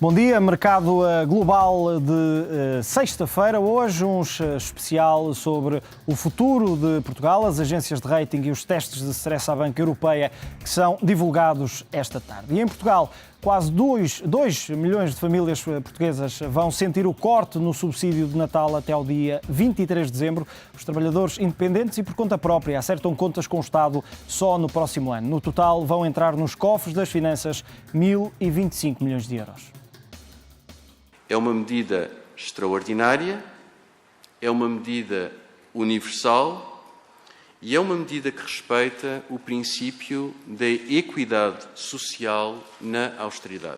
Bom dia, mercado global de sexta-feira. Hoje um especial sobre o futuro de Portugal, as agências de rating e os testes de stress à banca europeia que são divulgados esta tarde. E em Portugal, quase 2 milhões de famílias portuguesas vão sentir o corte no subsídio de Natal até ao dia 23 de dezembro. Os trabalhadores independentes e por conta própria acertam contas com o Estado só no próximo ano. No total, vão entrar nos cofres das finanças 1.025 milhões de euros. É uma medida extraordinária, é uma medida universal e é uma medida que respeita o princípio da equidade social na austeridade.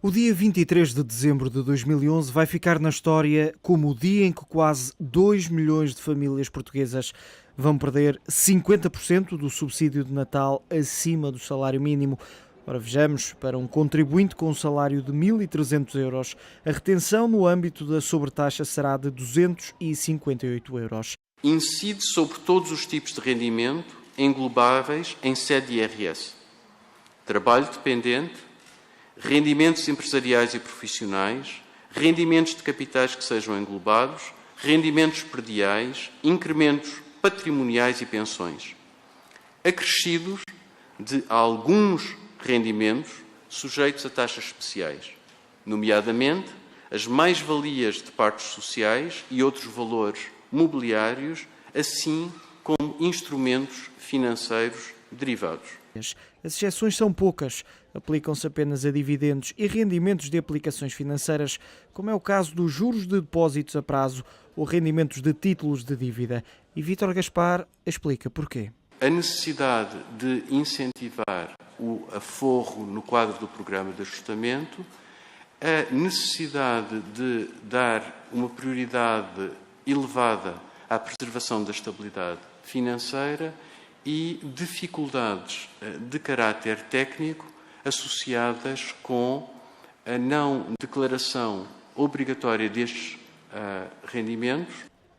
O dia 23 de dezembro de 2011 vai ficar na história como o dia em que quase 2 milhões de famílias portuguesas vão perder 50% do subsídio de Natal acima do salário mínimo. Ora, vejamos, para um contribuinte com um salário de 1.300 euros, a retenção no âmbito da sobretaxa será de 258 euros. Incide sobre todos os tipos de rendimento englobáveis em sede de IRS. Trabalho dependente, rendimentos empresariais e profissionais, rendimentos de capitais que sejam englobados, rendimentos prediais, incrementos patrimoniais e pensões, acrescidos de alguns rendimentos sujeitos a taxas especiais, nomeadamente as mais-valias de partes sociais e outros valores mobiliários, assim como instrumentos financeiros derivados. As exceções são poucas, aplicam-se apenas a dividendos e rendimentos de aplicações financeiras, como é o caso dos juros de depósitos a prazo ou rendimentos de títulos de dívida. E Vítor Gaspar explica porquê. A necessidade de incentivar o aforro no quadro do programa de ajustamento, a necessidade de dar uma prioridade elevada à preservação da estabilidade financeira e dificuldades de caráter técnico associadas com a não declaração obrigatória destes rendimentos.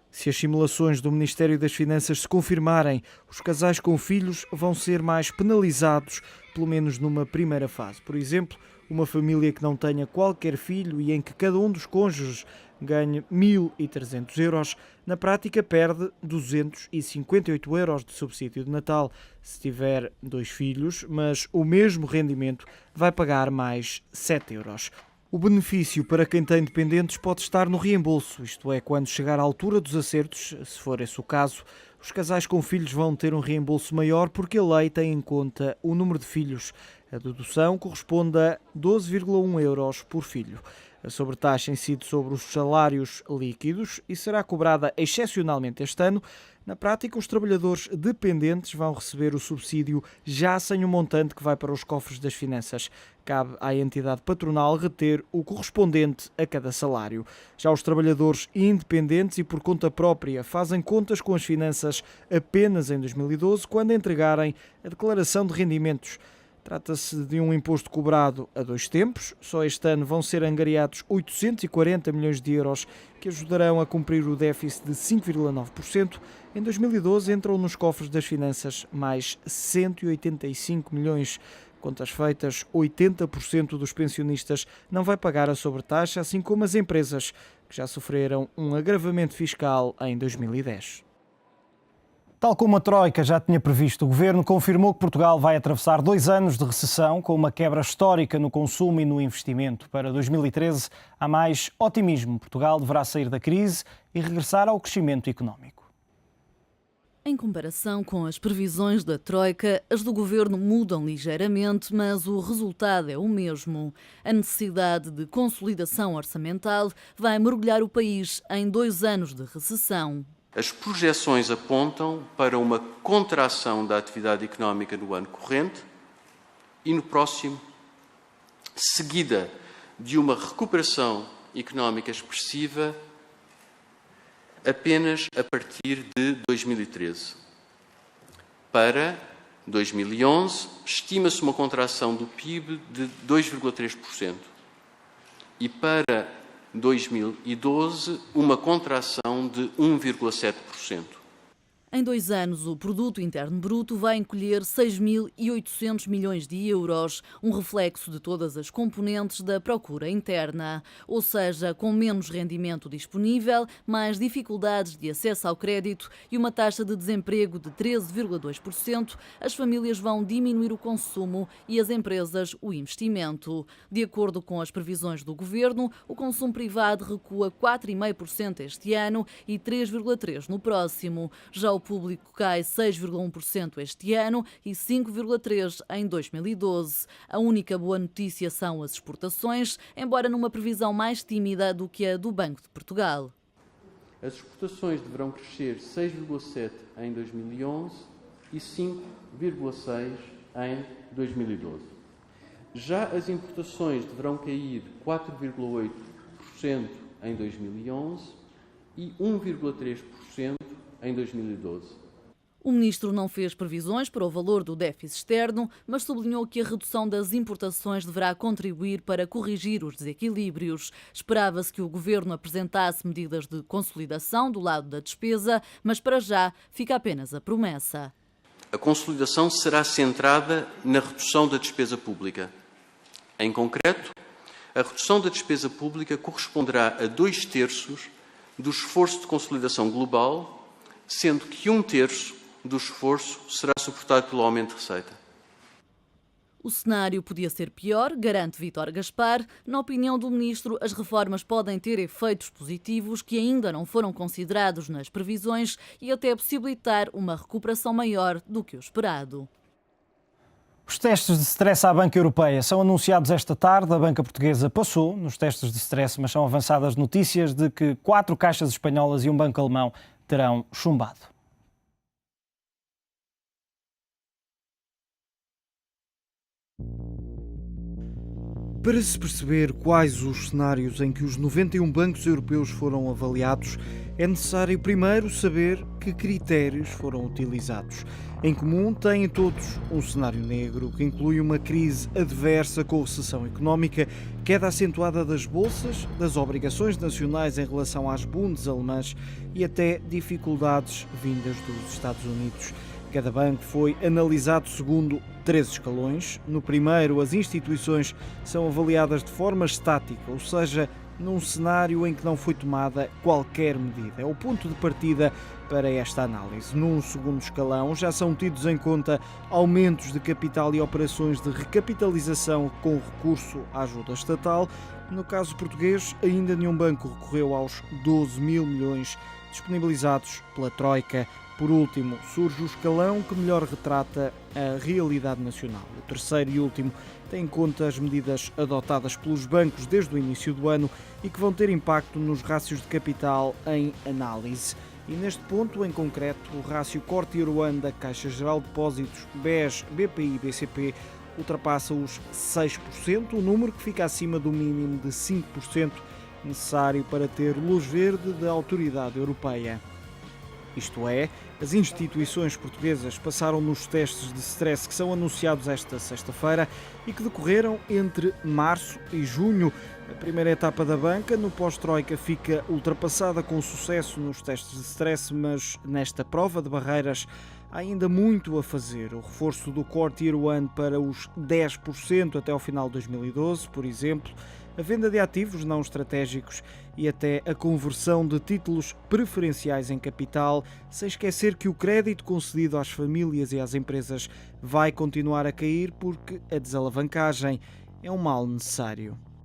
Se as simulações do Ministério das Finanças se confirmarem, os casais com filhos vão ser mais penalizados, pelo menos numa primeira fase. Por exemplo, uma família que não tenha qualquer filho e em que cada um dos cônjuges ganhe 1.300 euros, na prática perde 258 euros de subsídio de Natal. Se tiver 2 filhos, mas o mesmo rendimento, vai pagar mais 7 euros. O benefício para quem tem dependentes pode estar no reembolso, isto é, quando chegar à altura dos acertos, se for esse o caso, os casais com filhos vão ter um reembolso maior porque a lei tem em conta o número de filhos. A dedução corresponde a 12,1 euros por filho. A sobretaxa incide sobre os salários líquidos e será cobrada excepcionalmente este ano. Na prática, os trabalhadores dependentes vão receber o subsídio já sem o montante que vai para os cofres das finanças. Cabe à entidade patronal reter o correspondente a cada salário. Já os trabalhadores independentes e por conta própria fazem contas com as finanças apenas em 2012, quando entregarem a declaração de rendimentos. Trata-se de um imposto cobrado a 2 tempos. Só este ano vão ser angariados 840 milhões de euros que ajudarão a cumprir o déficit de 5,9%. Em 2012 entram nos cofres das finanças mais 185 milhões. Contas feitas, 80% dos pensionistas não vai pagar a sobretaxa, assim como as empresas, que já sofreram um agravamento fiscal em 2010. Tal como a Troika já tinha previsto, o Governo confirmou que Portugal vai atravessar 2 anos de recessão com uma quebra histórica no consumo e no investimento. Para 2013 há mais otimismo. Portugal deverá sair da crise e regressar ao crescimento económico. Em comparação com as previsões da Troika, as do Governo mudam ligeiramente, mas o resultado é o mesmo. A necessidade de consolidação orçamental vai mergulhar o país em 2 anos de recessão. As projeções apontam para uma contração da atividade económica no ano corrente e no próximo, seguida de uma recuperação económica expressiva apenas a partir de 2013. Para 2011, estima-se uma contração do PIB de 2,3% e para 2012, uma contração de 1,7%. Em 2 anos, o Produto Interno Bruto vai encolher 6.800 milhões de euros, um reflexo de todas as componentes da procura interna. Ou seja, com menos rendimento disponível, mais dificuldades de acesso ao crédito e uma taxa de desemprego de 13,2%, as famílias vão diminuir o consumo e as empresas o investimento. De acordo com as previsões do Governo, o consumo privado recua 4,5% este ano e 3,3% no próximo. Já o público cai 6,1% este ano e 5,3% em 2012. A única boa notícia são as exportações, embora numa previsão mais tímida do que a do Banco de Portugal. As exportações deverão crescer 6,7% em 2011 e 5,6% em 2012. Já as importações deverão cair 4,8% em 2011 e 1,3% em 2012. O ministro não fez previsões para o valor do déficit externo, mas sublinhou que a redução das importações deverá contribuir para corrigir os desequilíbrios. Esperava-se que o governo apresentasse medidas de consolidação do lado da despesa, mas para já fica apenas a promessa. A consolidação será centrada na redução da despesa pública. Em concreto, a redução da despesa pública corresponderá a 2/3 do esforço de consolidação global, sendo que 1/3 do esforço será suportado pelo aumento de receita. O cenário podia ser pior, garante Vítor Gaspar. Na opinião do ministro, as reformas podem ter efeitos positivos que ainda não foram considerados nas previsões e até possibilitar uma recuperação maior do que o esperado. Os testes de stress à banca europeia são anunciados esta tarde. A banca portuguesa passou nos testes de stress, mas são avançadas notícias de que 4 caixas espanholas e um banco alemão terão chumbado. Para se perceber quais os cenários em que os 91 bancos europeus foram avaliados, é necessário primeiro saber que critérios foram utilizados. Em comum, têm todos um cenário negro, que inclui uma crise adversa com recessão económica, queda acentuada das bolsas, das obrigações nacionais em relação às Bundes alemãs e até dificuldades vindas dos Estados Unidos. Cada banco foi analisado segundo 3 escalões. No primeiro, as instituições são avaliadas de forma estática, ou seja, num cenário em que não foi tomada qualquer medida. É o ponto de partida para esta análise. Num segundo escalão, já são tidos em conta aumentos de capital e operações de recapitalização com recurso à ajuda estatal. No caso português, ainda nenhum banco recorreu aos 12 mil milhões disponibilizados pela Troika. Por último, surge o escalão que melhor retrata a realidade nacional. O terceiro e último tem em conta as medidas adotadas pelos bancos desde o início do ano e que vão ter impacto nos rácios de capital em análise. E neste ponto, em concreto, o rácio Core Tier 1 da Caixa Geral de Depósitos, BES, BPI e BCP ultrapassa os 6%, o número que fica acima do mínimo de 5% necessário para ter luz verde da autoridade europeia. Isto é, as instituições portuguesas passaram nos testes de stress que são anunciados esta sexta-feira e que decorreram entre março e junho. A primeira etapa da banca, no pós-Troika, fica ultrapassada com sucesso nos testes de stress, mas nesta prova de barreiras há ainda muito a fazer. O reforço do Core Tier 1 para os 10% até ao final de 2012, por exemplo, a venda de ativos não estratégicos e até a conversão de títulos preferenciais em capital, sem esquecer que o crédito concedido às famílias e às empresas vai continuar a cair porque a desalavancagem é um mal necessário.